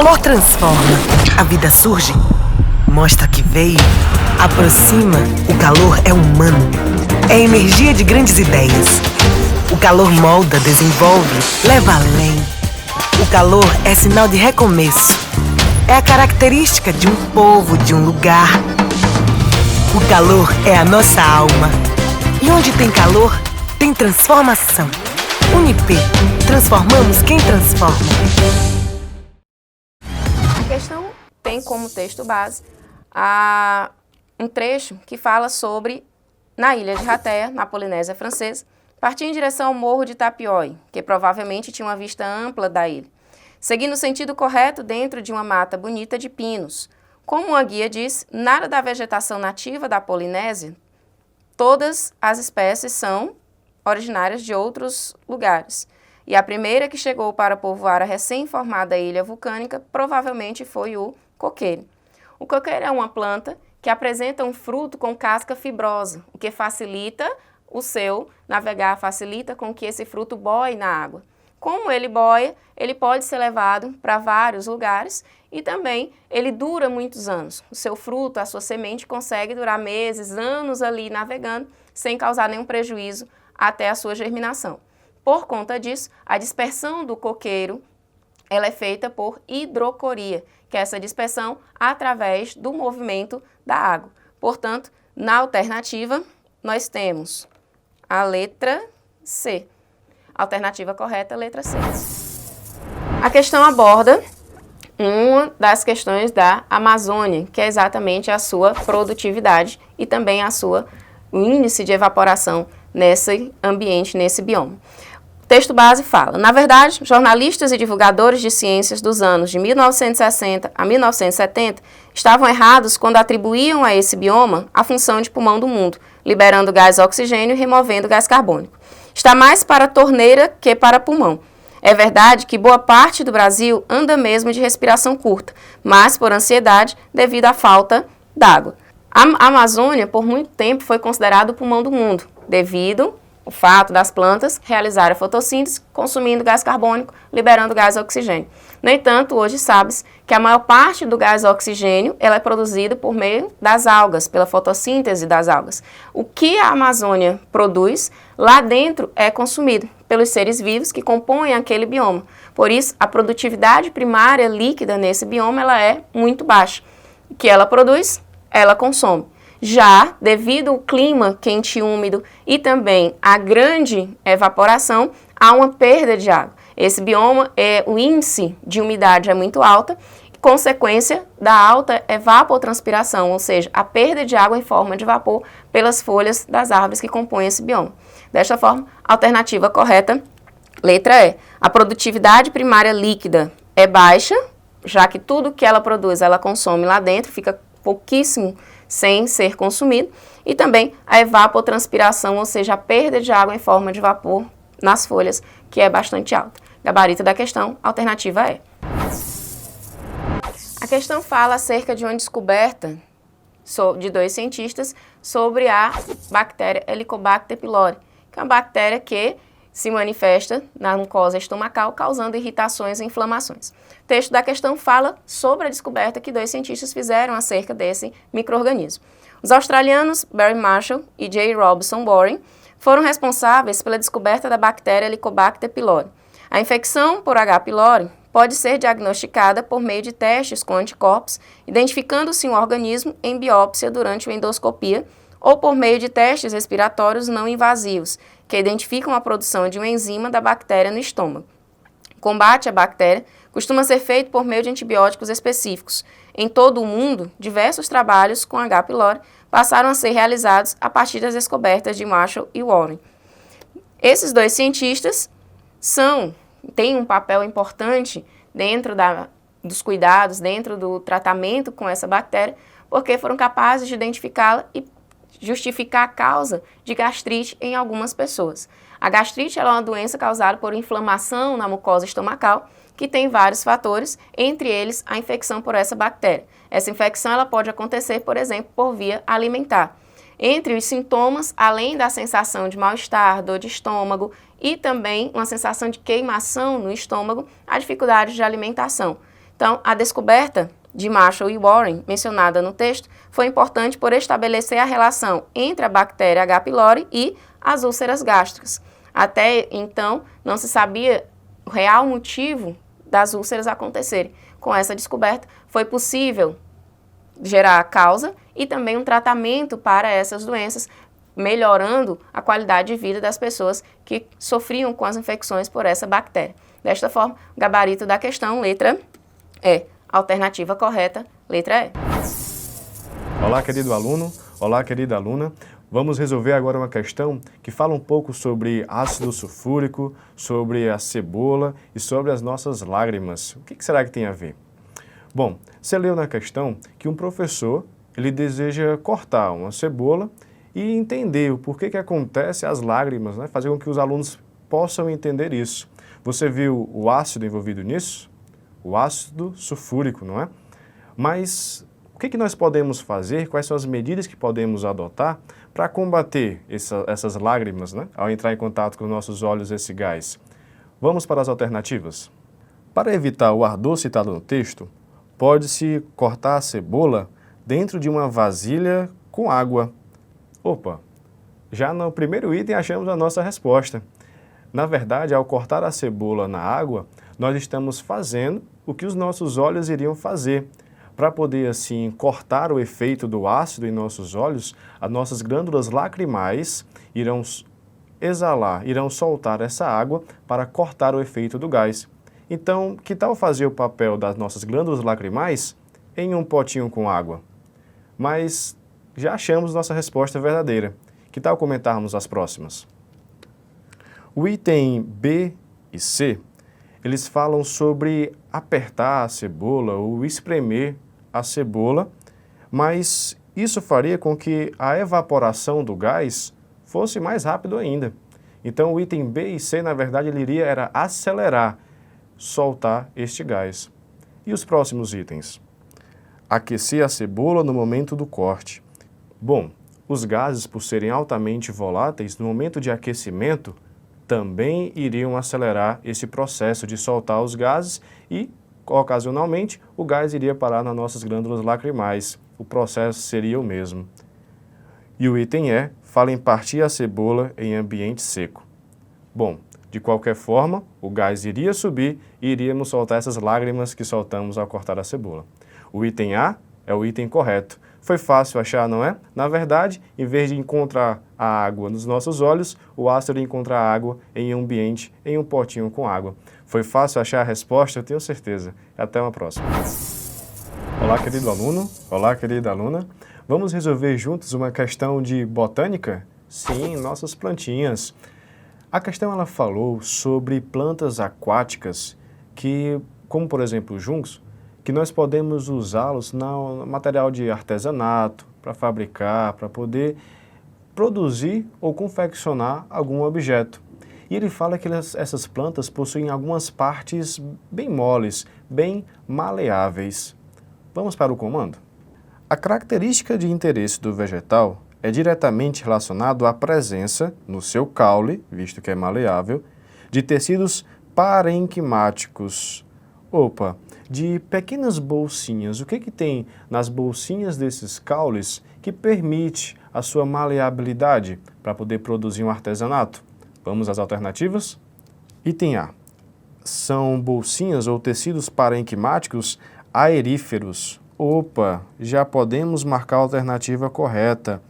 calor transforma, a vida surge, mostra que veio, aproxima, o calor é humano, é energia de grandes ideias. O calor molda, desenvolve, leva além. O calor é sinal de recomeço, é a característica de um povo, de um lugar. O calor é a nossa alma, e onde tem calor, tem transformação. Unip, transformamos quem transforma. A questão tem como texto base um trecho que fala sobre, na ilha de Rateia, na Polinésia Francesa, partir em direção ao Morro de Tapioi, que provavelmente tinha uma vista ampla da ilha, seguindo o sentido correto dentro de uma mata bonita de pinos. Como a guia diz, nada da vegetação nativa da Polinésia, todas as espécies são originárias de outros lugares. E a primeira que chegou para povoar a recém-formada ilha vulcânica provavelmente foi o coqueiro. O coqueiro é uma planta que apresenta um fruto com casca fibrosa, o que facilita o seu navegar, facilita com que esse fruto boie na água. Como ele boia, ele pode ser levado para vários lugares e também ele dura muitos anos. O seu fruto, a sua semente, consegue durar meses, anos ali navegando sem causar nenhum prejuízo até a sua germinação. Por conta disso, a dispersão do coqueiro ela é feita por hidrocoria, que é essa dispersão através do movimento da água. Portanto, na alternativa, nós temos a letra C. Alternativa correta, letra C. A questão aborda uma das questões da Amazônia, que é exatamente a sua produtividade e também o índice de evaporação nesse ambiente, nesse bioma. O texto base fala, na verdade, jornalistas e divulgadores de ciências dos anos de 1960 a 1970 estavam errados quando atribuíam a esse bioma a função de pulmão do mundo, liberando gás oxigênio e removendo gás carbônico. Está mais para torneira que para pulmão. É verdade que boa parte do Brasil anda mesmo de respiração curta, mas por ansiedade devido à falta d'água. A Amazônia, por muito tempo, foi considerada o pulmão do mundo, devido ao fato das plantas realizarem a fotossíntese, consumindo gás carbônico, liberando gás oxigênio. No entanto, hoje sabe-se que a maior parte do gás oxigênio ela é produzido por meio das algas, pela fotossíntese das algas. O que a Amazônia produz, lá dentro é consumido pelos seres vivos que compõem aquele bioma. Por isso, a produtividade primária líquida nesse bioma ela é muito baixa. O que ela produz, ela consome. Já, devido ao clima quente e úmido e também a grande evaporação, há uma perda de água. Esse bioma, o índice de umidade é muito alta, consequência da alta evapotranspiração, ou seja, a perda de água em forma de vapor pelas folhas das árvores que compõem esse bioma. Desta forma, a alternativa correta, letra E. A produtividade primária líquida é baixa, já que tudo que ela produz, ela consome lá dentro, fica pouquíssimo sem ser consumido, e também a evapotranspiração, ou seja, a perda de água em forma de vapor nas folhas, que é bastante alta. Gabarito da questão, alternativa E. A questão fala acerca de uma descoberta de dois cientistas sobre a bactéria Helicobacter pylori, que é uma bactéria que se manifesta na mucosa estomacal, causando irritações e inflamações. O texto da questão fala sobre a descoberta que dois cientistas fizeram acerca desse micro-organismo. Os australianos Barry Marshall e J. Robson Warren foram responsáveis pela descoberta da bactéria Helicobacter pylori. A infecção por H. pylori pode ser diagnosticada por meio de testes com anticorpos, identificando-se um organismo em biópsia durante uma endoscopia, ou por meio de testes respiratórios não invasivos, que identificam a produção de uma enzima da bactéria no estômago. O combate à bactéria costuma ser feito por meio de antibióticos específicos. Em todo o mundo, diversos trabalhos com H. pylori passaram a ser realizados a partir das descobertas de Marshall e Warren. Esses dois cientistas têm um papel importante dentro dos cuidados, dentro do tratamento com essa bactéria, porque foram capazes de identificá-la e justificar a causa de gastrite em algumas pessoas. A gastrite é uma doença causada por inflamação na mucosa estomacal, que tem vários fatores, entre eles a infecção por essa bactéria. Essa infecção ela pode acontecer, por exemplo, por via alimentar. Entre os sintomas, além da sensação de mal-estar, dor de estômago e também uma sensação de queimação no estômago, a dificuldade de alimentação. Então, a descoberta de Marshall e Warren, mencionada no texto, foi importante por estabelecer a relação entre a bactéria H. pylori e as úlceras gástricas. Até então, não se sabia o real motivo das úlceras acontecerem. Com essa descoberta, foi possível gerar a causa e também um tratamento para essas doenças, melhorando a qualidade de vida das pessoas que sofriam com as infecções por essa bactéria. Desta forma, o gabarito da questão, letra E. Alternativa correta, letra E. Olá, querido aluno. Olá, querida aluna. Vamos resolver agora uma questão que fala um pouco sobre ácido sulfúrico, sobre a cebola e sobre as nossas lágrimas. O que será que tem a ver? Bom, você leu na questão que um professor, ele deseja cortar uma cebola e entender o porquê que acontece as lágrimas, né? Fazer com que os alunos possam entender isso. Você viu o ácido envolvido nisso? O ácido sulfúrico, não é? Mas o que nós podemos fazer, quais são as medidas que podemos adotar para combater essas lágrimas, né? Ao entrar em contato com os nossos olhos esse gás? Vamos para as alternativas. Para evitar o ardor citado no texto, pode-se cortar a cebola dentro de uma vasilha com água. Opa, já no primeiro item achamos a nossa resposta. Na verdade, ao cortar a cebola na água, nós estamos fazendo o que os nossos olhos iriam fazer. Para poder, assim, cortar o efeito do ácido em nossos olhos, as nossas glândulas lacrimais irão exalar, irão soltar essa água para cortar o efeito do gás. Então, que tal fazer o papel das nossas glândulas lacrimais em um potinho com água? Mas já achamos nossa resposta verdadeira. Que tal comentarmos as próximas? O item B e C, eles falam sobre apertar a cebola ou espremer a cebola, mas isso faria com que a evaporação do gás fosse mais rápido ainda. Então o item B e C, na verdade, ele iria era acelerar, soltar este gás. E os próximos itens? Aquecer a cebola no momento do corte. Bom, os gases, por serem altamente voláteis, no momento de aquecimento, também iriam acelerar esse processo de soltar os gases e, ocasionalmente, o gás iria parar nas nossas glândulas lacrimais. O processo seria o mesmo. E o item E fala em partir a cebola em ambiente seco. Bom, de qualquer forma, o gás iria subir e iríamos soltar essas lágrimas que soltamos ao cortar a cebola. O item A é o item correto. Foi fácil achar, não é? Na verdade, em vez de encontrar a água nos nossos olhos, o ácido encontra a água em um ambiente, em um potinho com água. Foi fácil achar a resposta? Eu tenho certeza. Até uma próxima. Olá, querido aluno. Olá, querida aluna. Vamos resolver juntos uma questão de botânica? Sim, nossas plantinhas. A questão ela falou sobre plantas aquáticas que, como por exemplo os juncos, que nós podemos usá-los no material de artesanato, para fabricar, para poder produzir ou confeccionar algum objeto. E ele fala que essas plantas possuem algumas partes bem moles, bem maleáveis. Vamos para o comando? A característica de interesse do vegetal é diretamente relacionado à presença, no seu caule, visto que é maleável, de tecidos parenquimáticos. Opa! De pequenas bolsinhas. O que tem nas bolsinhas desses caules que permite a sua maleabilidade para poder produzir um artesanato? Vamos às alternativas? Item A. São bolsinhas ou tecidos parenquimáticos aeríferos. Opa, já podemos marcar a alternativa correta.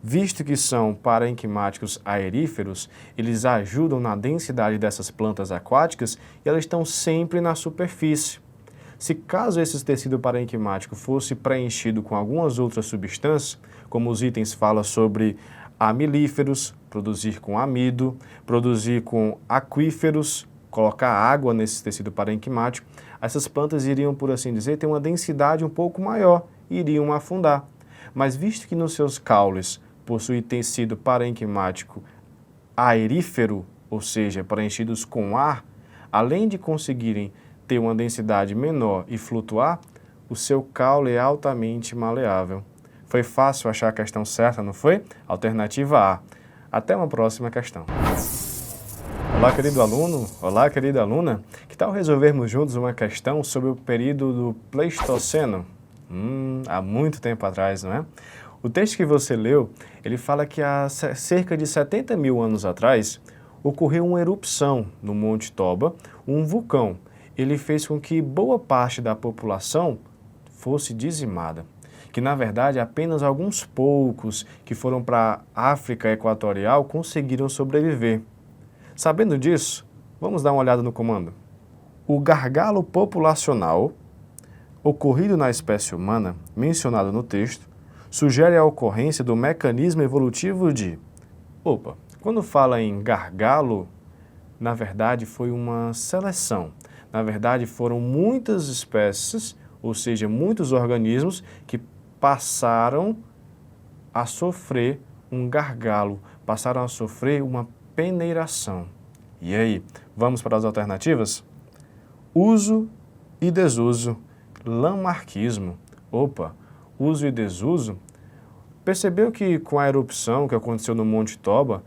Visto que são parenquimáticos aeríferos, eles ajudam na densidade dessas plantas aquáticas e elas estão sempre na superfície. Se caso esse tecido parenquimático fosse preenchido com algumas outras substâncias, como os itens falam sobre amilíferos, produzir com amido, produzir com aquíferos, colocar água nesse tecido parenquimático, essas plantas iriam, por assim dizer, ter uma densidade um pouco maior e iriam afundar. Mas visto que nos seus caules possui tecido parenquimático aerífero, ou seja, preenchidos com ar, além de conseguirem ter uma densidade menor e flutuar, o seu caule é altamente maleável. Foi fácil achar a questão certa, não foi? Alternativa A. Até uma próxima questão. Olá, querido aluno. Olá, querida aluna. Que tal resolvermos juntos uma questão sobre o período do Pleistoceno? Há muito tempo atrás, não é? O texto que você leu, ele fala que há cerca de 70 mil anos atrás, ocorreu uma erupção no Monte Toba, um vulcão. Ele fez com que boa parte da população fosse dizimada. Que, na verdade, apenas alguns poucos que foram para a África Equatorial conseguiram sobreviver. Sabendo disso, vamos dar uma olhada no comando. O gargalo populacional ocorrido na espécie humana, mencionado no texto, sugere a ocorrência do mecanismo evolutivo de... Quando fala em gargalo, na verdade foi uma seleção. Na verdade foram muitas espécies, ou seja, muitos organismos que passaram a sofrer um gargalo, passaram a sofrer uma peneiração. E aí, vamos para as alternativas? Uso e desuso, lamarquismo. Uso e desuso. Percebeu que com a erupção que aconteceu no Monte Toba,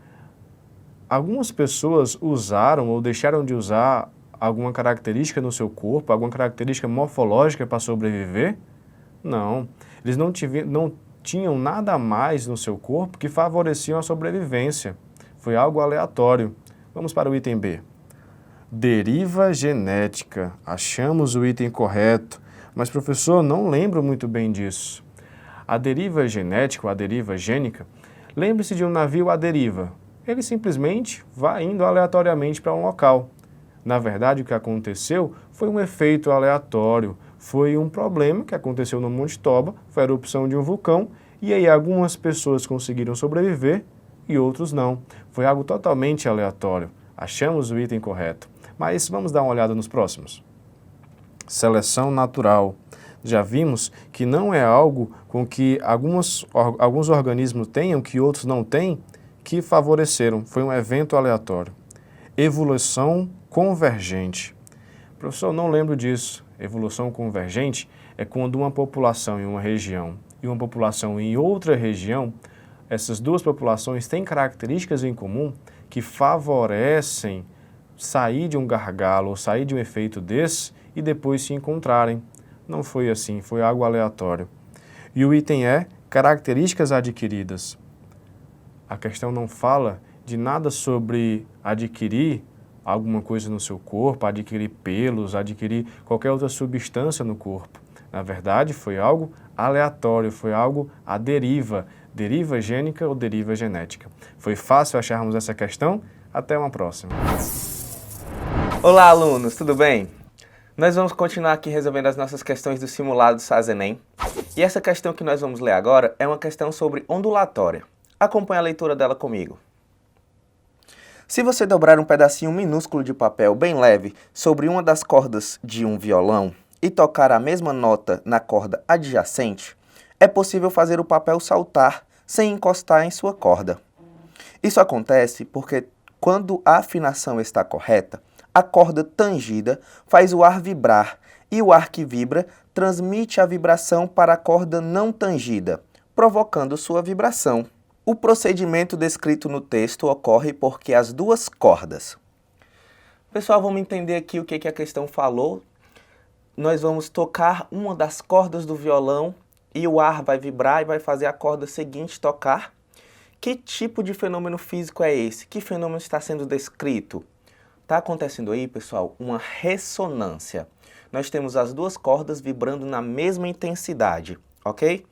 algumas pessoas usaram ou deixaram de usar alguma característica no seu corpo, alguma característica morfológica para sobreviver? Não. Eles não tinham nada a mais no seu corpo que favoreciam a sobrevivência. Foi algo aleatório. Vamos para o item B. Deriva genética. Achamos o item correto, mas, professor, não lembro muito bem disso. A deriva genética, ou a deriva gênica, lembre-se de um navio à deriva. Ele simplesmente vai indo aleatoriamente para um local. Na verdade, o que aconteceu foi um efeito aleatório, foi um problema que aconteceu no Monte Toba, foi a erupção de um vulcão, e aí algumas pessoas conseguiram sobreviver e outros não. Foi algo totalmente aleatório. Achamos o item correto. Mas vamos dar uma olhada nos próximos. Seleção natural. Já vimos que não é algo com que alguns organismos tenham, que outros não têm, que favoreceram. Foi um evento aleatório. Evolução convergente. Professor, não lembro disso. Evolução convergente é quando uma população em uma região e uma população em outra região, essas duas populações têm características em comum que favorecem sair de um gargalo ou sair de um efeito desse e depois se encontrarem. Não foi assim, foi algo aleatório. E o item é características adquiridas. A questão não fala de nada sobre adquirir alguma coisa no seu corpo, adquirir pelos, adquirir qualquer outra substância no corpo. Na verdade, foi algo aleatório, foi algo à deriva, deriva gênica ou deriva genética. Foi fácil acharmos essa questão? Até uma próxima. Olá, alunos, tudo bem? Nós vamos continuar aqui resolvendo as nossas questões do simulado SAS-ENEM. E essa questão que nós vamos ler agora é uma questão sobre ondulatória. Acompanhe a leitura dela comigo. Se você dobrar um pedacinho minúsculo de papel bem leve sobre uma das cordas de um violão e tocar a mesma nota na corda adjacente, é possível fazer o papel saltar sem encostar em sua corda. Isso acontece porque, quando a afinação está correta, a corda tangida faz o ar vibrar e o ar que vibra transmite a vibração para a corda não tangida, provocando sua vibração. O procedimento descrito no texto ocorre porque as duas cordas... Pessoal, vamos entender aqui o que a questão falou. Nós vamos tocar uma das cordas do violão e o ar vai vibrar e vai fazer a corda seguinte tocar. Que tipo de fenômeno físico é esse? Que fenômeno está sendo descrito? Está acontecendo aí, pessoal, uma ressonância. Nós temos as duas cordas vibrando na mesma intensidade, ok?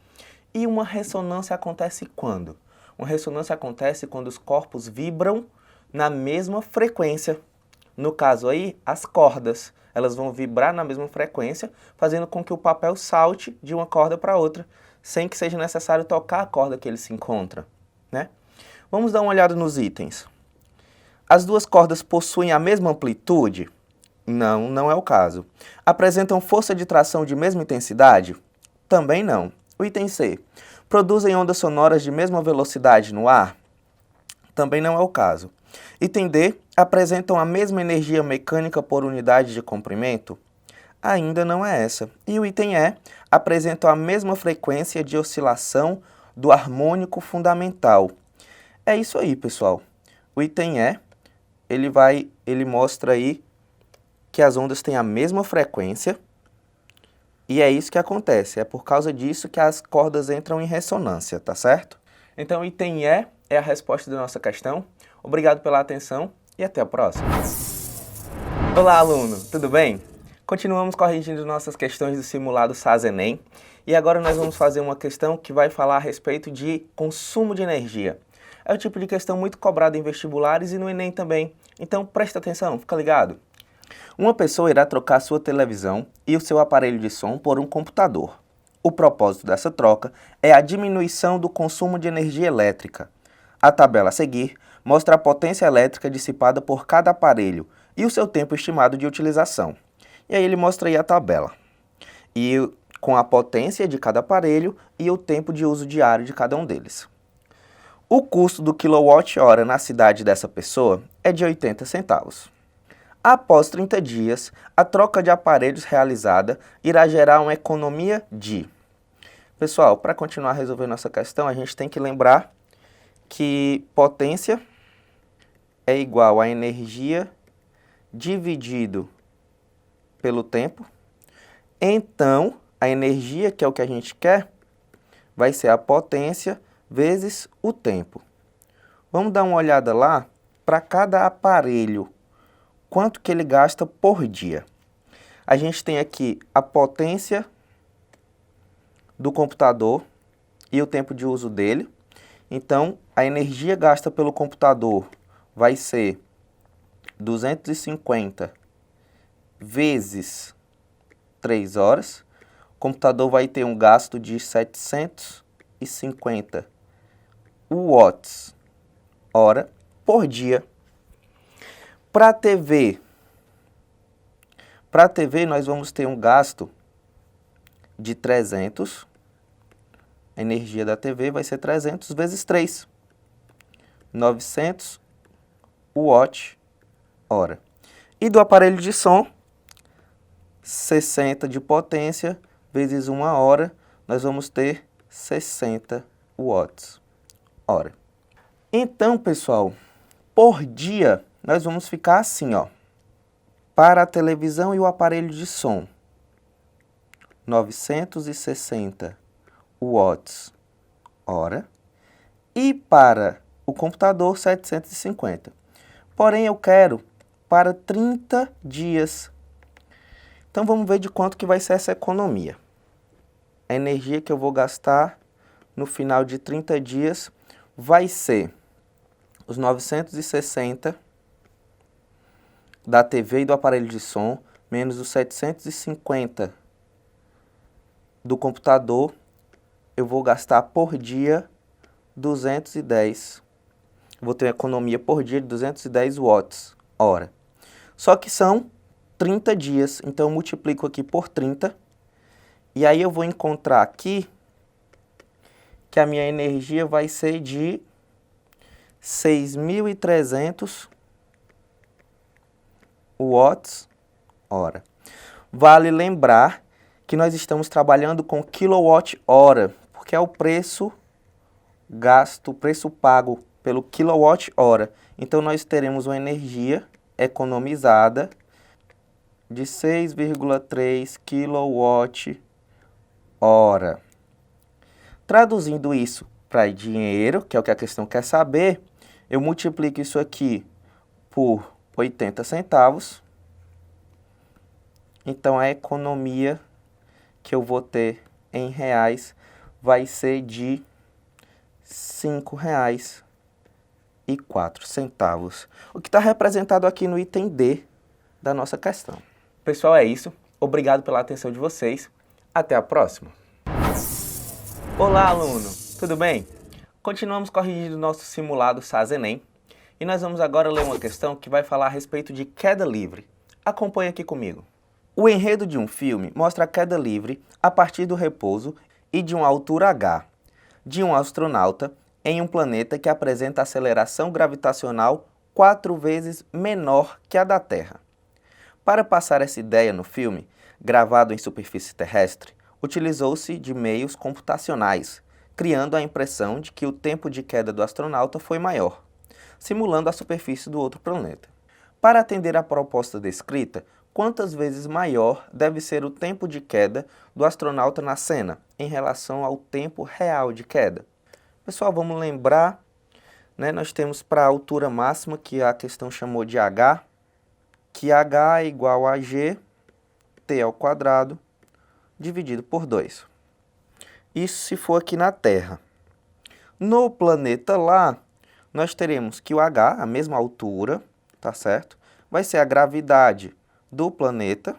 E uma ressonância acontece quando? Uma ressonância acontece quando os corpos vibram na mesma frequência. No caso aí, as cordas, elas vão vibrar na mesma frequência, fazendo com que o papel salte de uma corda para outra, sem que seja necessário tocar a corda que ele se encontra, né? Vamos dar uma olhada nos itens. As duas cordas possuem a mesma amplitude? Não, não é o caso. Apresentam força de tração de mesma intensidade? Também não. O item C. Produzem ondas sonoras de mesma velocidade no ar? Também não é o caso. Item D. Apresentam a mesma energia mecânica por unidade de comprimento? Ainda não é essa. E o item E. Apresentam a mesma frequência de oscilação do harmônico fundamental? É isso aí, pessoal. O item E ele mostra aí que as ondas têm a mesma frequência e é isso que acontece. É por causa disso que as cordas entram em ressonância, tá certo? Então, item E é a resposta da nossa questão. Obrigado pela atenção e até a próxima. Olá, aluno, tudo bem? Continuamos corrigindo nossas questões do simulado SAS-ENEM e agora nós vamos fazer uma questão que vai falar a respeito de consumo de energia. É o tipo de questão muito cobrada em vestibulares e no Enem também, então presta atenção, fica ligado. Uma pessoa irá trocar sua televisão e o seu aparelho de som por um computador. O propósito dessa troca é a diminuição do consumo de energia elétrica. A tabela a seguir mostra a potência elétrica dissipada por cada aparelho e o seu tempo estimado de utilização. E aí ele mostra aí a tabela, e com a potência de cada aparelho e o tempo de uso diário de cada um deles. O custo do quilowatt-hora na cidade dessa pessoa é de 80 centavos. Após 30 dias, a troca de aparelhos realizada irá gerar uma economia de... Pessoal, para continuar resolvendo nossa questão, a gente tem que lembrar que potência é igual a energia dividido pelo tempo. Então, a energia, que é o que a gente quer, vai ser a potência vezes o tempo. Vamos dar uma olhada lá para cada aparelho, quanto que ele gasta por dia. A gente tem aqui a potência do computador e o tempo de uso dele. Então, a energia gasta pelo computador vai ser 250 vezes 3 horas. O computador vai ter um gasto de 750 watts-hora por dia. Para a TV, nós vamos ter um gasto de 300. A energia da TV vai ser 300 vezes 3. 900 watt-hora. E do aparelho de som, 60 de potência vezes 1 hora, nós vamos ter 60 watts-hora. Então, pessoal, por dia, nós vamos ficar assim, ó. Para a televisão e o aparelho de som, 960 watts-hora. E para o computador, 750. Porém, eu quero para 30 dias. Então, vamos ver de quanto que vai ser essa economia. A energia que eu vou gastar no final de 30 dias vai ser os 960 da TV e do aparelho de som, menos os 750 do computador. Eu vou gastar por dia 210. Vou ter uma economia por dia de 210 watts-hora. Só que são 30 dias, então eu multiplico aqui por 30. E aí eu vou encontrar aqui que a minha energia vai ser de 6.300 watts-hora. Vale lembrar que nós estamos trabalhando com quilowatt-hora, porque é o preço gasto, o preço pago pelo quilowatt-hora. Então, nós teremos uma energia economizada de 6,3 kWh. Traduzindo isso para dinheiro, que é o que a questão quer saber, eu multiplico isso aqui por 80 centavos. Então, a economia que eu vou ter em reais vai ser de R$ 5,04, o que está representado aqui no item D da nossa questão. Pessoal, é isso. Obrigado pela atenção de vocês. Até a próxima. Olá, aluno. Tudo bem? Continuamos corrigindo nosso simulado SAS-ENEM e nós vamos agora ler uma questão que vai falar a respeito de queda livre. Acompanhe aqui comigo. O enredo de um filme mostra a queda livre a partir do repouso e de uma altura h, de um astronauta em um planeta que apresenta aceleração gravitacional 4 vezes menor que a da Terra. Para passar essa ideia no filme, gravado em superfície terrestre, utilizou-se de meios computacionais, criando a impressão de que o tempo de queda do astronauta foi maior, simulando a superfície do outro planeta. Para atender à proposta descrita, quantas vezes maior deve ser o tempo de queda do astronauta na cena em relação ao tempo real de queda? Pessoal, vamos lembrar, né, nós temos para a altura máxima, que a questão chamou de h, que h é igual a g, t ao quadrado, dividido por 2. Isso se for aqui na Terra. No planeta lá, nós teremos que o h, a mesma altura, tá certo? Vai ser a gravidade do planeta,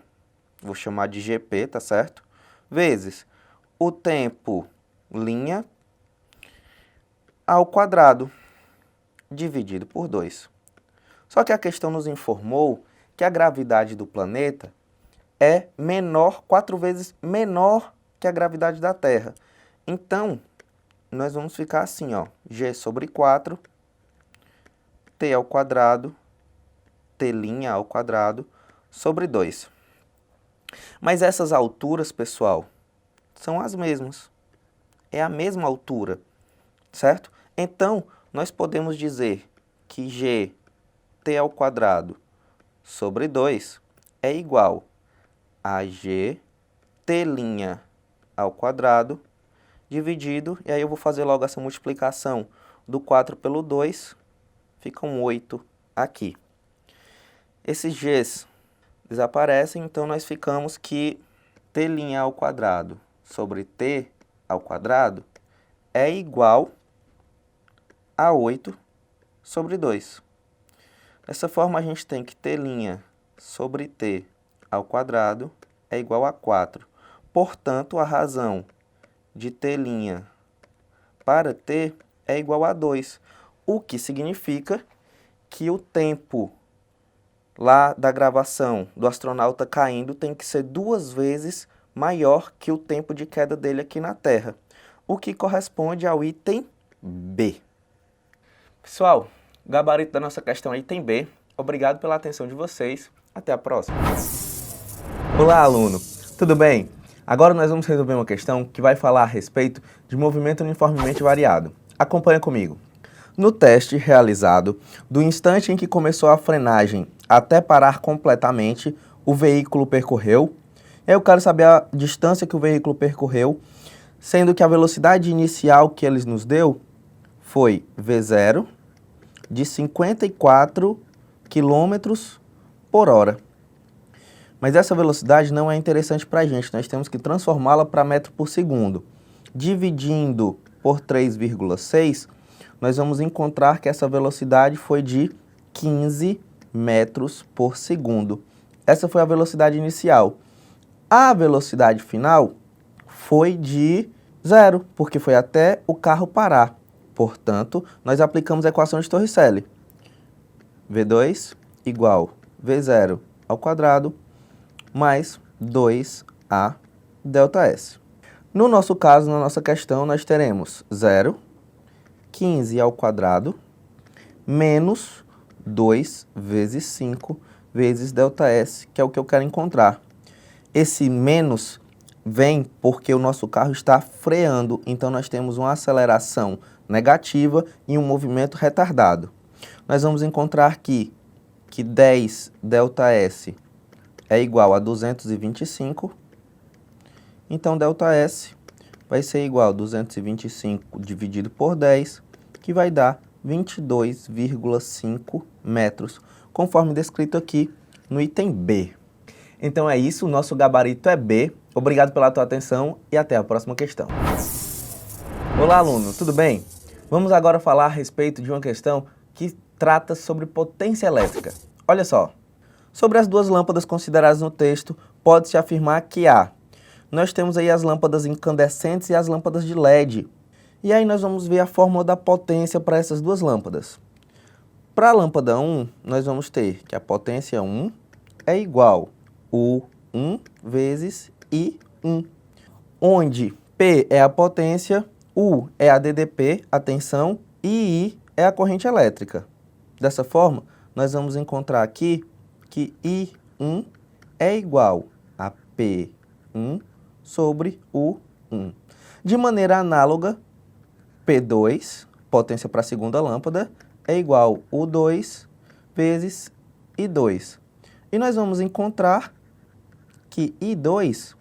vou chamar de GP, tá certo? Vezes o tempo linha ao quadrado, dividido por 2. Só que a questão nos informou que a gravidade do planeta é menor, 4 vezes menor que a gravidade da Terra. Então, nós vamos ficar assim, ó, g sobre 4, t ao quadrado, t' ao quadrado, sobre 2. Mas essas alturas, pessoal, são as mesmas. É a mesma altura, certo? Então, nós podemos dizer que g t ao quadrado sobre 2 é igual a g t' ao quadrado dividido, e aí eu vou fazer logo essa multiplicação do 4 pelo 2, ficam 8 aqui. Esses g's desaparecem, então nós ficamos que t' ao quadrado sobre t ao quadrado é igual a 8 sobre 2. Dessa forma, a gente tem que t' sobre t ao quadrado é igual a 4. Portanto, a razão de t' para t é igual a 2, o que significa que o tempo lá da gravação do astronauta caindo tem que ser 2 vezes maior que o tempo de queda dele aqui na Terra, o que corresponde ao item B. Pessoal, o gabarito da nossa questão é item B. Obrigado pela atenção de vocês. Até a próxima. Olá, aluno. Tudo bem? Agora nós vamos resolver uma questão que vai falar a respeito de movimento uniformemente variado. Acompanha comigo. No teste realizado, do instante em que começou a frenagem até parar completamente, o veículo percorreu. Eu quero saber a distância que o veículo percorreu, sendo que a velocidade inicial que eles nos deu foi V0 de 54 km por hora. Mas essa velocidade não é interessante para a gente, nós temos que transformá-la para metro por segundo. Dividindo por 3,6, nós vamos encontrar que essa velocidade foi de 15 metros por segundo. Essa foi a velocidade inicial. A velocidade final foi de 0, porque foi até o carro parar. Portanto, nós aplicamos a equação de Torricelli. V2 igual V0 ao quadrado mais 2A ΔS. No nosso caso, na nossa questão, nós teremos 0, 15 ao quadrado, menos 2 vezes 5 vezes ΔS, que é o que eu quero encontrar. Esse menos vem porque o nosso carro está freando, então nós temos uma aceleração negativa e um movimento retardado. Nós vamos encontrar aqui que 10 ΔS é igual a 225, então ΔS vai ser igual a 225 dividido por 10, que vai dar 22,5 metros, conforme descrito aqui no item B. Então é isso, o nosso gabarito é B. Obrigado pela tua atenção e até a próxima questão. Olá, aluno, tudo bem? Vamos agora falar a respeito de uma questão que trata sobre potência elétrica. Olha só, sobre as duas lâmpadas consideradas no texto, pode-se afirmar que nós temos aí as lâmpadas incandescentes e as lâmpadas de LED. E aí nós vamos ver a fórmula da potência para essas duas lâmpadas. Para a lâmpada 1, nós vamos ter que a potência 1 é igual a U1 vezes I1, onde P é a potência, U é a DDP, a tensão, e I é a corrente elétrica. Dessa forma, nós vamos encontrar aqui que I1 é igual a P1 sobre U1. De maneira análoga, P2, potência para a segunda lâmpada, é igual a U2 vezes I2. E nós vamos encontrar que I2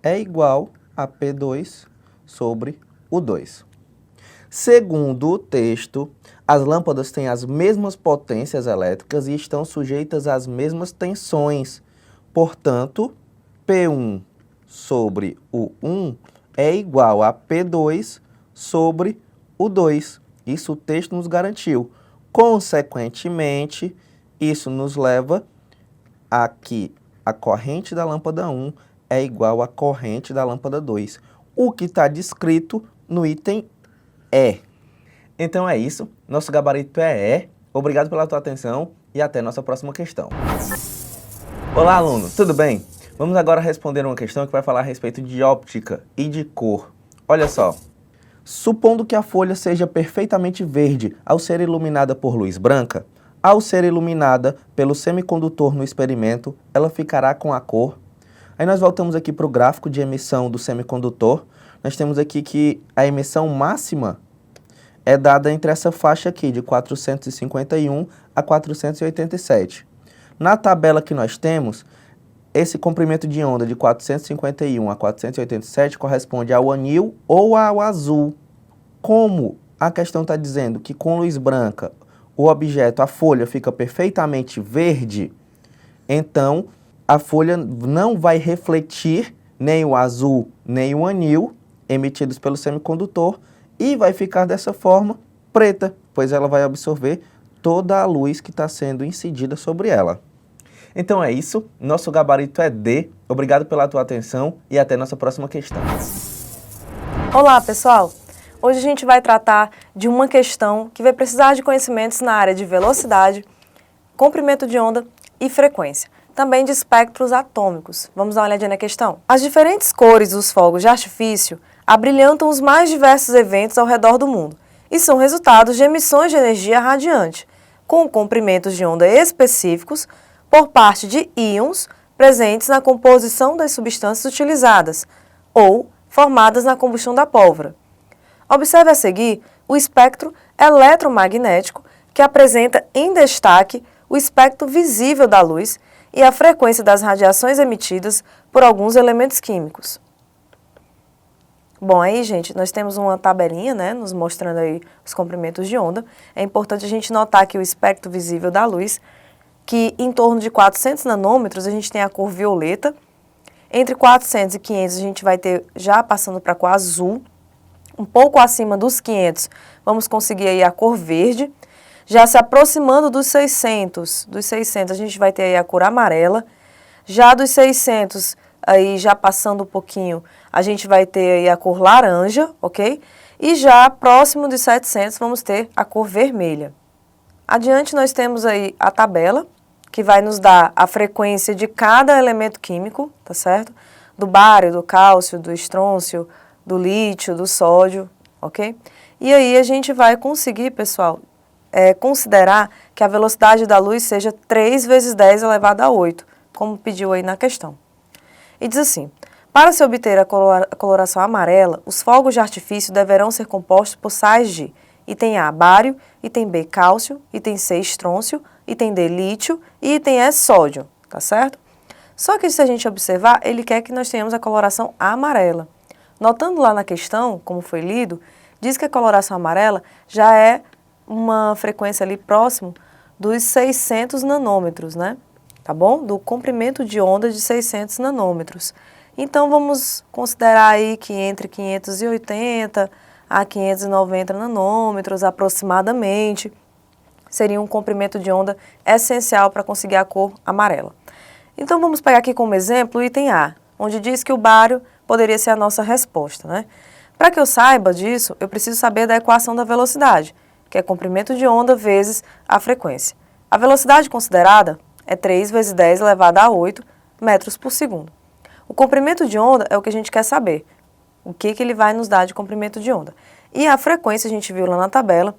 é igual a P2 sobre o 2. Segundo o texto, as lâmpadas têm as mesmas potências elétricas e estão sujeitas às mesmas tensões. Portanto, P1 sobre o 1 é igual a P2 sobre o 2. Isso o texto nos garantiu. Consequentemente, isso nos leva a que a corrente da lâmpada 1 é igual à corrente da lâmpada 2. O que está descrito no item E. Então é isso. Nosso gabarito é E. Obrigado pela tua atenção e até nossa próxima questão. Olá, aluno. Tudo bem? Vamos agora responder uma questão que vai falar a respeito de óptica e de cor. Olha só. Supondo que a folha seja perfeitamente verde ao ser iluminada por luz branca, ao ser iluminada pelo semicondutor no experimento, ela ficará com a cor. Aí nós voltamos aqui para o gráfico de emissão do semicondutor. Nós temos aqui que a emissão máxima é dada entre essa faixa aqui, de 451 a 487. Na tabela que nós temos, esse comprimento de onda de 451 a 487 corresponde ao anil ou ao azul. Como a questão está dizendo que com luz branca o objeto, a folha, fica perfeitamente verde, então a folha não vai refletir nem o azul nem o anil emitidos pelo semicondutor e vai ficar dessa forma preta, pois ela vai absorver toda a luz que está sendo incidida sobre ela. Então é isso, nosso gabarito é D. Obrigado pela tua atenção e até nossa próxima questão. Olá, pessoal! Hoje a gente vai tratar de uma questão que vai precisar de conhecimentos na área de velocidade, comprimento de onda e frequência, também de espectros atômicos. Vamos dar uma olhadinha na questão? As diferentes cores dos fogos de artifício abrilhantam os mais diversos eventos ao redor do mundo e são resultados de emissões de energia radiante, com comprimentos de onda específicos por parte de íons presentes na composição das substâncias utilizadas ou formadas na combustão da pólvora. Observe a seguir o espectro eletromagnético, que apresenta em destaque o espectro visível da luz e a frequência das radiações emitidas por alguns elementos químicos. Bom, aí, gente, nós temos uma tabelinha, né, nos mostrando aí os comprimentos de onda. É importante a gente notar que o espectro visível da luz, que em torno de 400 nanômetros a gente tem a cor violeta, entre 400 e 500 a gente vai ter já passando para a cor azul, um pouco acima dos 500 vamos conseguir aí a cor verde, já se aproximando dos 600 a gente vai ter aí a cor amarela, já dos 600 aí já passando um pouquinho a gente vai ter aí a cor laranja, ok? E já próximo dos 700 vamos ter a cor vermelha. Adiante nós temos aí a tabela, que vai nos dar a frequência de cada elemento químico, tá certo? Do bário, do cálcio, do estrôncio, do lítio, do sódio, ok? E aí a gente vai conseguir, pessoal, considerar que a velocidade da luz seja 3 vezes 10 elevado a 8, como pediu aí na questão. E diz assim, para se obter a coloração amarela, os fogos de artifício deverão ser compostos por sais de item A, bário, item B, cálcio, item C, estrôncio, item D, lítio e item E, sódio, tá certo? Só que se a gente observar, ele quer que nós tenhamos a coloração amarela. Notando lá na questão, como foi lido, diz que a coloração amarela já é uma frequência ali próximo dos 600 nanômetros, né? Tá bom? Do comprimento de onda de 600 nanômetros. Então, vamos considerar aí que entre 580 a 590 nanômetros, aproximadamente, seria um comprimento de onda essencial para conseguir a cor amarela. Então, vamos pegar aqui como exemplo o item A, onde diz que o bário poderia ser a nossa resposta, né? Para que eu saiba disso, eu preciso saber da equação da velocidade, que é comprimento de onda vezes a frequência. A velocidade considerada é 3 vezes 10 elevado a 8 metros por segundo. O comprimento de onda é o que a gente quer saber, o que ele vai nos dar de comprimento de onda. E a frequência a gente viu lá na tabela,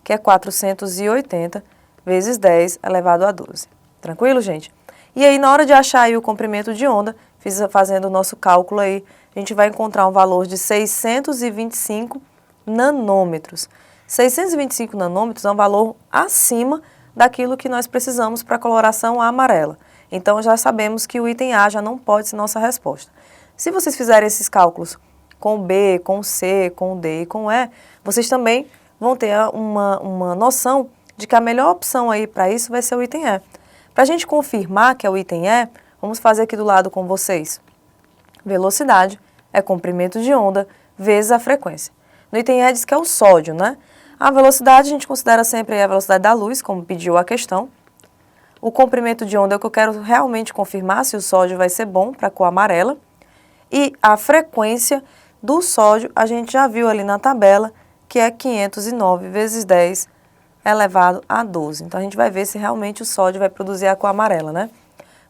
que é 480 vezes 10 elevado a 12. Tranquilo, gente? E aí, na hora de achar aí o comprimento de onda, fazendo o nosso cálculo aí, a gente vai encontrar um valor de 625 nanômetros. 625 nanômetros é um valor acima daquilo que nós precisamos para a coloração amarela. Então, já sabemos que o item A já não pode ser nossa resposta. Se vocês fizerem esses cálculos com o B, com o C, com o D e com o E, vocês também vão ter uma noção de que a melhor opção aí para isso vai ser o item E. Para a gente confirmar que é o item E, vamos fazer aqui do lado com vocês. Velocidade é comprimento de onda vezes a frequência. No item E diz que é o sódio, né? A velocidade a gente considera sempre a velocidade da luz, como pediu a questão. O comprimento de onda é o que eu quero realmente confirmar se o sódio vai ser bom para a cor amarela. E a frequência do sódio a gente já viu ali na tabela, que é 509 vezes 10 elevado a 12. Então, a gente vai ver se realmente o sódio vai produzir a cor amarela, né?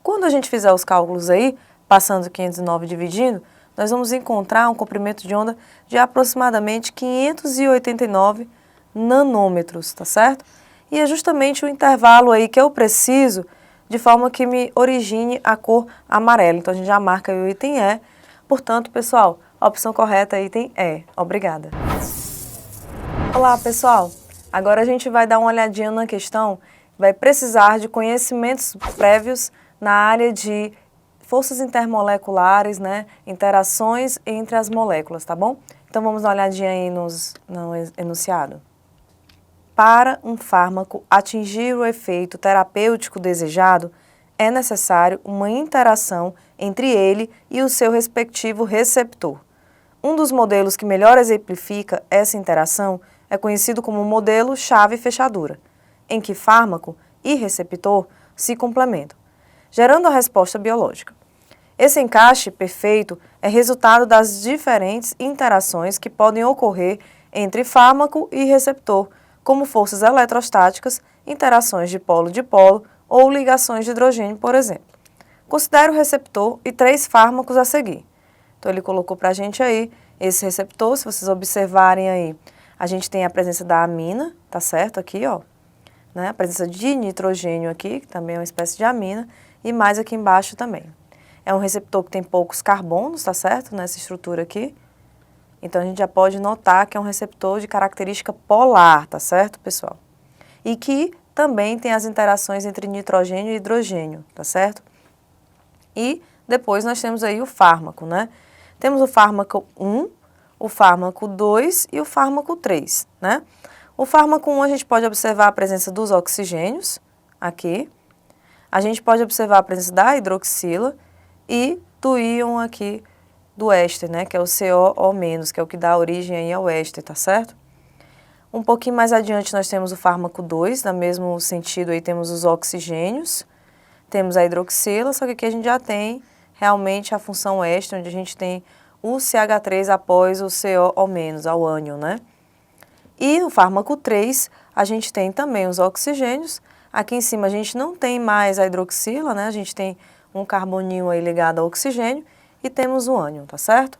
Quando a gente fizer os cálculos aí, passando 509 e dividindo, nós vamos encontrar um comprimento de onda de aproximadamente 589 nanômetros, tá certo? E é justamente o intervalo aí que eu preciso de forma que me origine a cor amarela. Então, a gente já marca aí o item E. Portanto, pessoal, a opção correta é item E. Obrigada. Olá, pessoal. Agora a gente vai dar uma olhadinha na questão, vai precisar de conhecimentos prévios na área de forças intermoleculares, né, interações entre as moléculas, tá bom? Então vamos dar uma olhadinha aí no enunciado. Para um fármaco atingir o efeito terapêutico desejado, é necessário uma interação entre ele e o seu respectivo receptor. Um dos modelos que melhor exemplifica essa interação é conhecido como modelo chave-fechadura, em que fármaco e receptor se complementam, gerando a resposta biológica. Esse encaixe perfeito é resultado das diferentes interações que podem ocorrer entre fármaco e receptor, como forças eletrostáticas, interações de polo ou ligações de hidrogênio, por exemplo. Considere o receptor e 3 fármacos a seguir. Então, ele colocou para a gente aí esse receptor, se vocês observarem aí, a gente tem a presença da amina, tá certo? Aqui, ó, né? A presença de nitrogênio aqui, que também é uma espécie de amina, e mais aqui embaixo também. É um receptor que tem poucos carbonos, tá certo? Nessa estrutura aqui. Então, a gente já pode notar que é um receptor de característica polar, tá certo, pessoal? E que também tem as interações entre nitrogênio e hidrogênio, tá certo? E depois nós temos aí o fármaco, né? Temos o fármaco 1, o fármaco 2 e o fármaco 3, né? O fármaco 1 a gente pode observar a presença dos oxigênios, aqui. A gente pode observar a presença da hidroxila e do íon aqui do éster, né? Que é o CO-, que é o que dá origem aí ao éster, tá certo? Um pouquinho mais adiante nós temos o fármaco 2, no mesmo sentido aí temos os oxigênios, temos a hidroxila, só que aqui a gente já tem realmente a função éster, onde a gente tem o CH3 após o CO-, ao ânion, né? E no fármaco 3, a gente tem também os oxigênios. Aqui em cima a gente não tem mais a hidroxila, né? A gente tem um carboninho aí ligado ao oxigênio e temos o ânion, tá certo?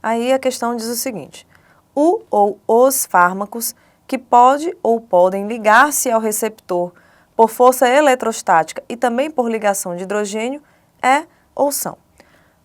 Aí a questão diz o seguinte: o ou os fármacos que pode ou podem ligar-se ao receptor por força eletrostática e também por ligação de hidrogênio é ou são.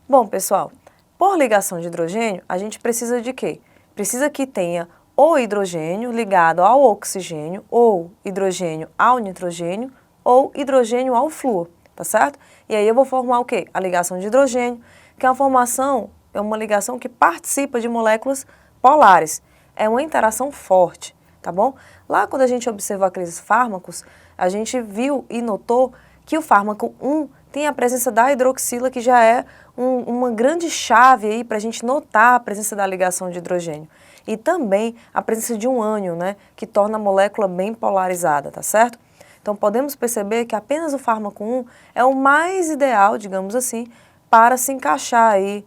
Bom, pessoal, por ligação de hidrogênio, a gente precisa de quê? Precisa que tenha ou hidrogênio ligado ao oxigênio, ou hidrogênio ao nitrogênio, ou hidrogênio ao flúor, tá certo? E aí eu vou formar o quê? A ligação de hidrogênio, que é uma ligação que participa de moléculas polares. É uma interação forte, tá bom? Lá quando a gente observou aqueles fármacos, a gente viu e notou que o fármaco 1 tem a presença da hidroxila, que já é uma grande chave aí para a gente notar a presença da ligação de hidrogênio. E também a presença de um ânion, né, que torna a molécula bem polarizada, tá certo? Então podemos perceber que apenas o fármaco 1 é o mais ideal, digamos assim, para se encaixar aí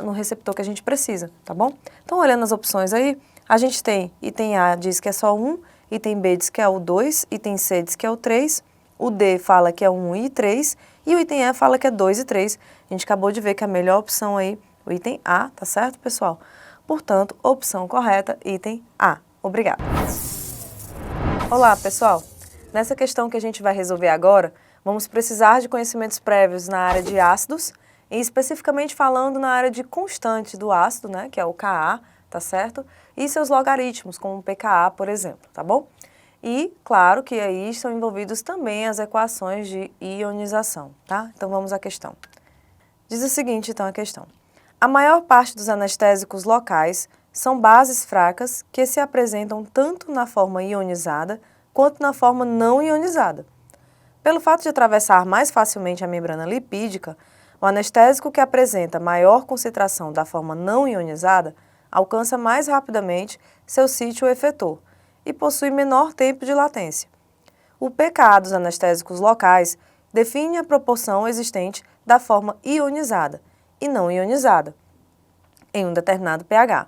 no receptor que a gente precisa, tá bom? Então olhando as opções aí, a gente tem item A diz que é só 1, item B diz que é o 2, item C diz que é o 3, o D fala que é 1 e 3, e o item E fala que é 2 e 3. A gente acabou de ver que a melhor opção aí, o item A, tá certo, pessoal? Portanto, opção correta, item A. Obrigada. Olá, pessoal. Nessa questão que a gente vai resolver agora, vamos precisar de conhecimentos prévios na área de ácidos, e especificamente falando na área de constante do ácido, né, que é o Ka, tá certo? E seus logaritmos, como o pKa, por exemplo, tá bom? E, claro, que aí estão envolvidos também as equações de ionização, tá? Então, vamos à questão. Diz o seguinte, então, a questão. A maior parte dos anestésicos locais são bases fracas que se apresentam tanto na forma ionizada quanto na forma não ionizada. Pelo fato de atravessar mais facilmente a membrana lipídica, o anestésico que apresenta maior concentração da forma não ionizada alcança mais rapidamente seu sítio efetor e possui menor tempo de latência. O pKa dos anestésicos locais define a proporção existente da forma ionizada e não ionizada em um determinado pH.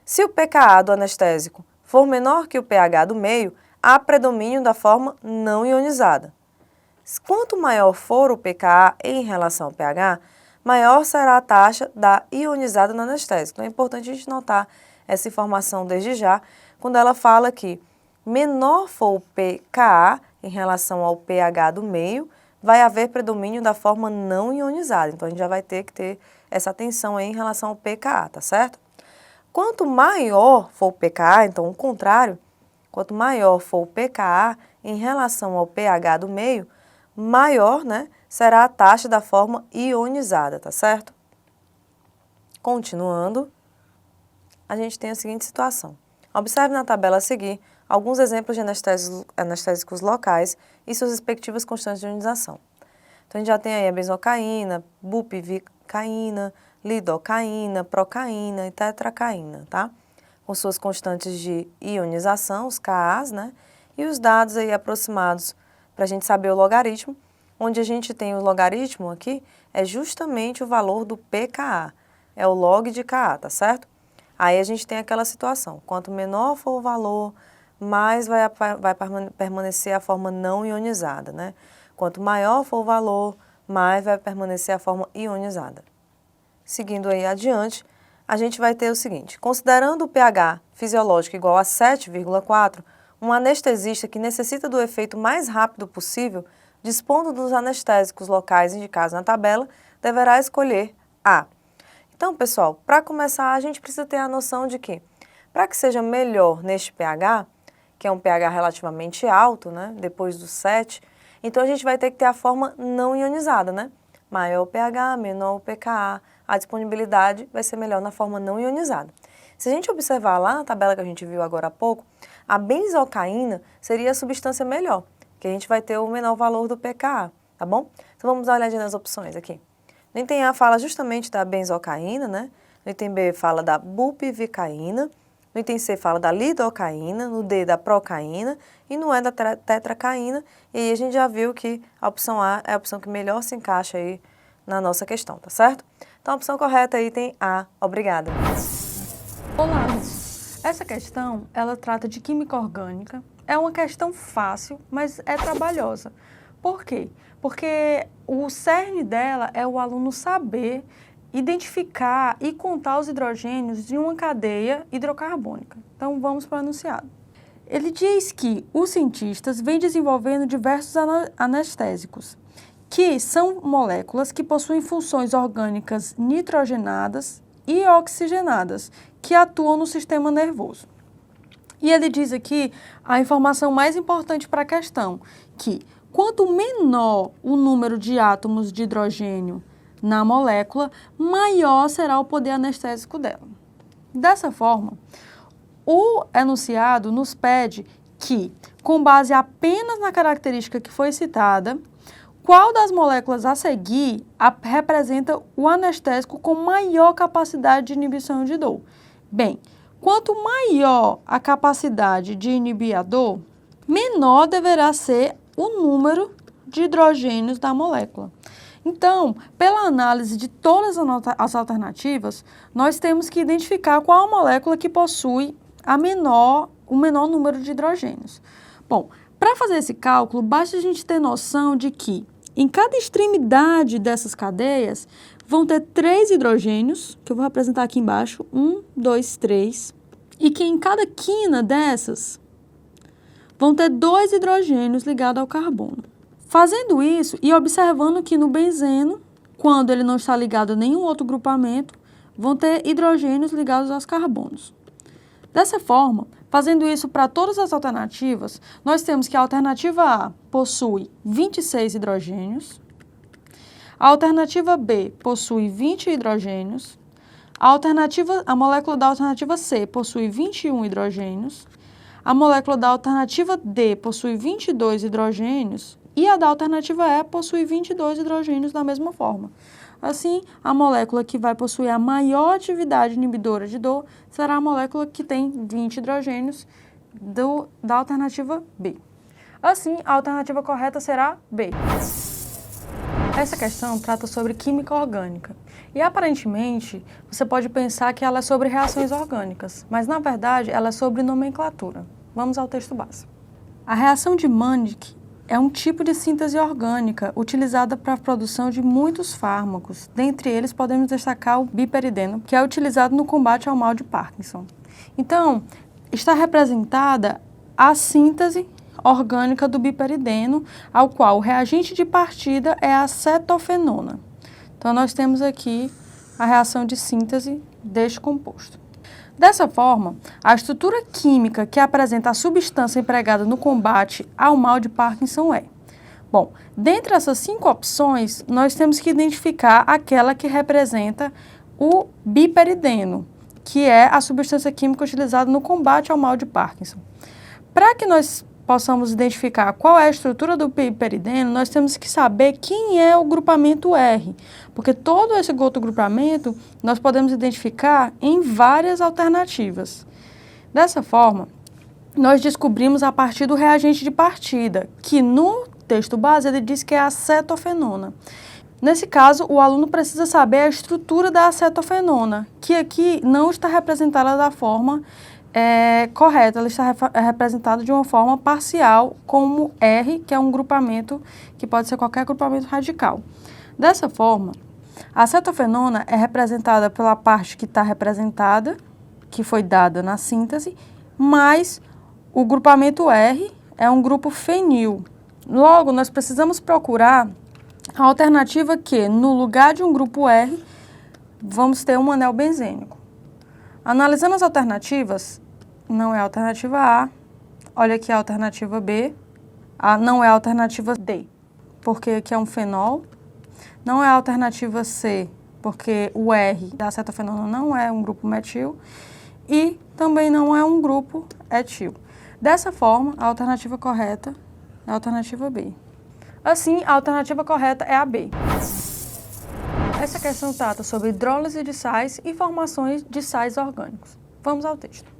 Se o pKa do anestésico for menor que o pH do meio, há predomínio da forma não ionizada. Quanto maior for o pKa em relação ao pH, maior será a taxa da ionizada no anestésico. Então é importante a gente notar essa informação desde já, quando ela fala que menor for o pKa em relação ao pH do meio, vai haver predomínio da forma não ionizada. Então a gente já vai ter que ter essa atenção aí em relação ao pKa, tá certo? Quanto maior for o pKa, então o contrário, quanto maior for o pKa em relação ao pH do meio, maior, né, será a taxa da forma ionizada, tá certo? Continuando, a gente tem a seguinte situação. Observe na tabela a seguir alguns exemplos de anestésicos locais e suas respectivas constantes de ionização. Então, a gente já tem aí a benzocaína, bupivacaína, lidocaína, procaína e tetracaína, tá? Com suas constantes de ionização, os Kas, né? E os dados aí aproximados para a gente saber o logaritmo, onde a gente tem o logaritmo aqui, é justamente o valor do pKa, é o log de Ka, tá certo? Aí a gente tem aquela situação, quanto menor for o valor, mais vai permanecer a forma não ionizada, né? Quanto maior for o valor, mais vai permanecer a forma ionizada. Seguindo aí adiante, a gente vai ter o seguinte, considerando o pH fisiológico igual a 7,4, um anestesista que necessita do efeito mais rápido possível, dispondo dos anestésicos locais indicados na tabela, deverá escolher A. Então, pessoal, para começar, a gente precisa ter a noção de que, para que seja melhor neste pH, que é um pH relativamente alto, né, depois do 7, então a gente vai ter que ter a forma não ionizada, né? Maior o pH, menor o pKa, a disponibilidade vai ser melhor na forma não ionizada. Se a gente observar lá na tabela que a gente viu agora há pouco, a benzocaína seria a substância melhor, que a gente vai ter o menor valor do pKa, tá bom? Então vamos dar uma olhadinha nas opções aqui. No item A fala justamente da benzocaína, né? No item B fala da bupivacaína, no item C fala da lidocaína, no D da procaína e no E da tetracaína. E aí a gente já viu que a opção A é a opção que melhor se encaixa aí na nossa questão, tá certo? Então a opção correta é item A. Obrigada. Olá, essa questão, ela trata de química orgânica. É uma questão fácil, mas é trabalhosa. Por quê? Porque o cerne dela é o aluno saber identificar e contar os hidrogênios de uma cadeia hidrocarbônica. Então, vamos para o enunciado. Ele diz que os cientistas vêm desenvolvendo diversos anestésicos, que são moléculas que possuem funções orgânicas nitrogenadas e oxigenadas, que atuam no sistema nervoso. E ele diz aqui a informação mais importante para a questão, que quanto menor o número de átomos de hidrogênio na molécula, maior será o poder anestésico dela. Dessa forma, o enunciado nos pede que, com base apenas na característica que foi citada, qual das moléculas a seguir representa o anestésico com maior capacidade de inibição de dor? Bem, quanto maior a capacidade de inibir a dor, menor deverá ser o número de hidrogênios da molécula. Então, pela análise de todas as alternativas, nós temos que identificar qual a molécula que possui o menor número de hidrogênios. Bom, para fazer esse cálculo, basta a gente ter noção de que em cada extremidade dessas cadeias vão ter 3 hidrogênios, que eu vou representar aqui embaixo, 1, 2, 3, e que em cada quina dessas vão ter 2 hidrogênios ligados ao carbono. Fazendo isso e observando que no benzeno, quando ele não está ligado a nenhum outro grupamento, vão ter hidrogênios ligados aos carbonos. Dessa forma, Fazendo isso para todas as alternativas, nós temos que a alternativa A possui 26 hidrogênios, a alternativa B possui 20 hidrogênios, a molécula da alternativa C possui 21 hidrogênios, a molécula da alternativa D possui 22 hidrogênios e a da alternativa E possui 22 hidrogênios da mesma forma. Assim, a molécula que vai possuir a maior atividade inibidora de dor será a molécula que tem 20 hidrogênios da alternativa B. Assim, a alternativa correta será B. Essa questão trata sobre química orgânica. E aparentemente, você pode pensar que ela é sobre reações orgânicas, mas na verdade ela é sobre nomenclatura. Vamos ao texto base. A reação de Mannich é um tipo de síntese orgânica utilizada para a produção de muitos fármacos. Dentre eles, podemos destacar o biperideno, que é utilizado no combate ao mal de Parkinson. Então, está representada a síntese orgânica do biperideno, ao qual o reagente de partida é a cetofenona. Então, nós temos aqui a reação de síntese deste composto. Dessa forma, a estrutura química que apresenta a substância empregada no combate ao mal de Parkinson é: bom, dentre essas 5 opções, nós temos que identificar aquela que representa o biperideno, que é a substância química utilizada no combate ao mal de Parkinson. Para que nós possamos identificar qual é a estrutura do biperideno, nós temos que saber quem é o grupamento R, porque todo esse outro grupamento nós podemos identificar em várias alternativas. Dessa forma, nós descobrimos a partir do reagente de partida, que no texto base ele diz que é a cetofenona. Nesse caso, o aluno precisa saber a estrutura da acetofenona, que aqui não está representada da forma correta, ela está representada de uma forma parcial, como R, que é um grupamento que pode ser qualquer grupamento radical. Dessa forma, a acetofenona é representada pela parte que está representada, que foi dada na síntese, mas o grupamento R é um grupo fenil. Logo, nós precisamos procurar a alternativa que, no lugar de um grupo R, vamos ter um anel benzênico. Analisando as alternativas, não é a alternativa A, olha aqui a alternativa B, não é a alternativa D, porque aqui é um fenol, não é a alternativa C, porque o R da acetofenona não é um grupo metil, e também não é um grupo etil. Dessa forma, a alternativa correta é a alternativa B. Assim, a alternativa correta é a B. Essa questão trata sobre hidrólise de sais e formações de sais orgânicos. Vamos ao texto.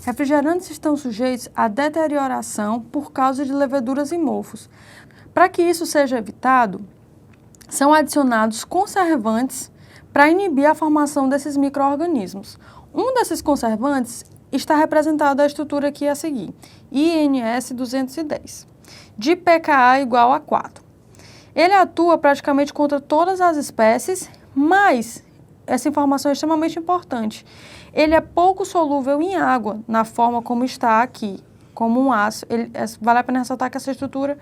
Refrigerantes estão sujeitos à deterioração por causa de leveduras e mofos. Para que isso seja evitado, são adicionados conservantes para inibir a formação desses micro-organismos. Um desses conservantes está representado a estrutura aqui a seguir, INS 210, de pKa igual a 4. Ele atua praticamente contra todas as espécies, mas essa informação é extremamente importante. Ele é pouco solúvel em água, na forma como está aqui, como um ácido. Vale a pena ressaltar que essa estrutura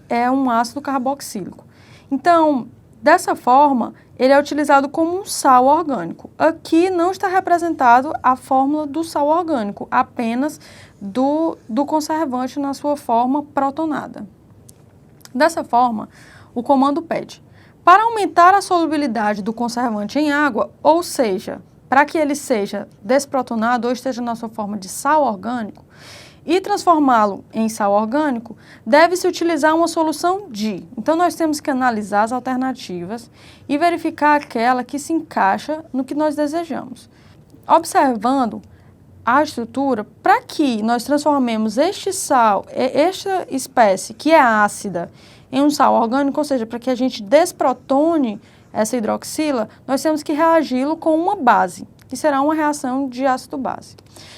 é um ácido carboxílico. Então, dessa forma, ele é utilizado como um sal orgânico. Aqui não está representado a fórmula do sal orgânico, apenas do conservante na sua forma protonada. Dessa forma, o comando pede: para aumentar a solubilidade do conservante em água, ou seja, para que ele seja desprotonado ou esteja na sua forma de sal orgânico, e transformá-lo em sal orgânico, deve-se utilizar uma solução de. Então, nós temos que analisar as alternativas e verificar aquela que se encaixa no que nós desejamos. Observando a estrutura, para que nós transformemos este sal, esta espécie que é ácida, em um sal orgânico, ou seja, para que a gente desprotone essa hidroxila, nós temos que reagi-lo com uma base, que será uma reação de ácido-base.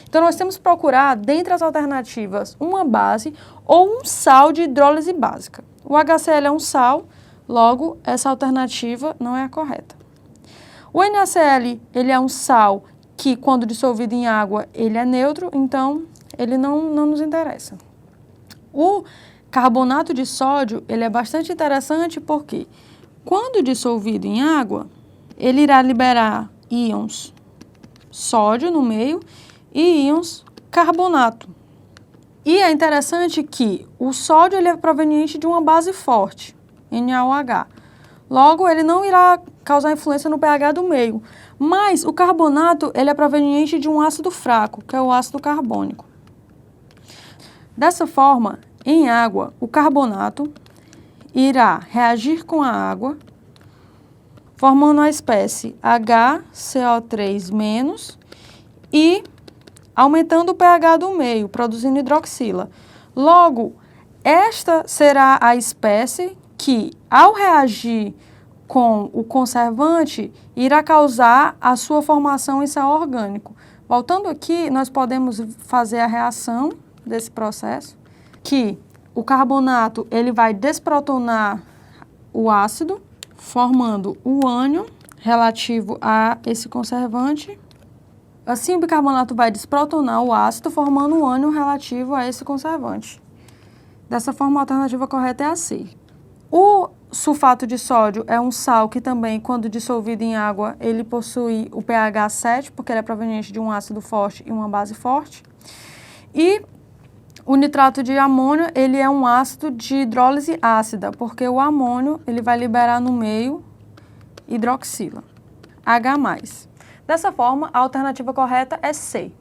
Então, nós temos que procurar, dentre as alternativas, uma base ou um sal de hidrólise básica. O HCl é um sal, logo, essa alternativa não é a correta. O NaCl, ele é um sal que, quando dissolvido em água, ele é neutro, então, ele não nos interessa. O carbonato de sódio, ele é bastante interessante porque, quando dissolvido em água, ele irá liberar íons sódio no meio e íons carbonato. E é interessante que o sódio ele é proveniente de uma base forte, NaOH. Logo, ele não irá causar influência no pH do meio. Mas o carbonato ele é proveniente de um ácido fraco, que é o ácido carbônico. Dessa forma, em água, o carbonato irá reagir com a água, formando a espécie HCO3- e aumentando o pH do meio, produzindo hidroxila. Logo, esta será a espécie que, ao reagir com o conservante, irá causar a sua formação em sal orgânico. Voltando aqui, nós podemos fazer a reação desse processo, que o carbonato ele vai desprotonar o ácido, formando o ânion relativo a esse conservante. Assim, o bicarbonato vai desprotonar o ácido, formando o ânion relativo a esse conservante. Dessa forma, a alternativa correta é a C. O sulfato de sódio é um sal que também, quando dissolvido em água, ele possui o pH 7, porque ele é proveniente de um ácido forte e uma base forte. E o nitrato de amônio, ele é um ácido de hidrólise ácida, porque o amônio ele vai liberar no meio hidroxila, H+. Dessa forma, a alternativa correta é C.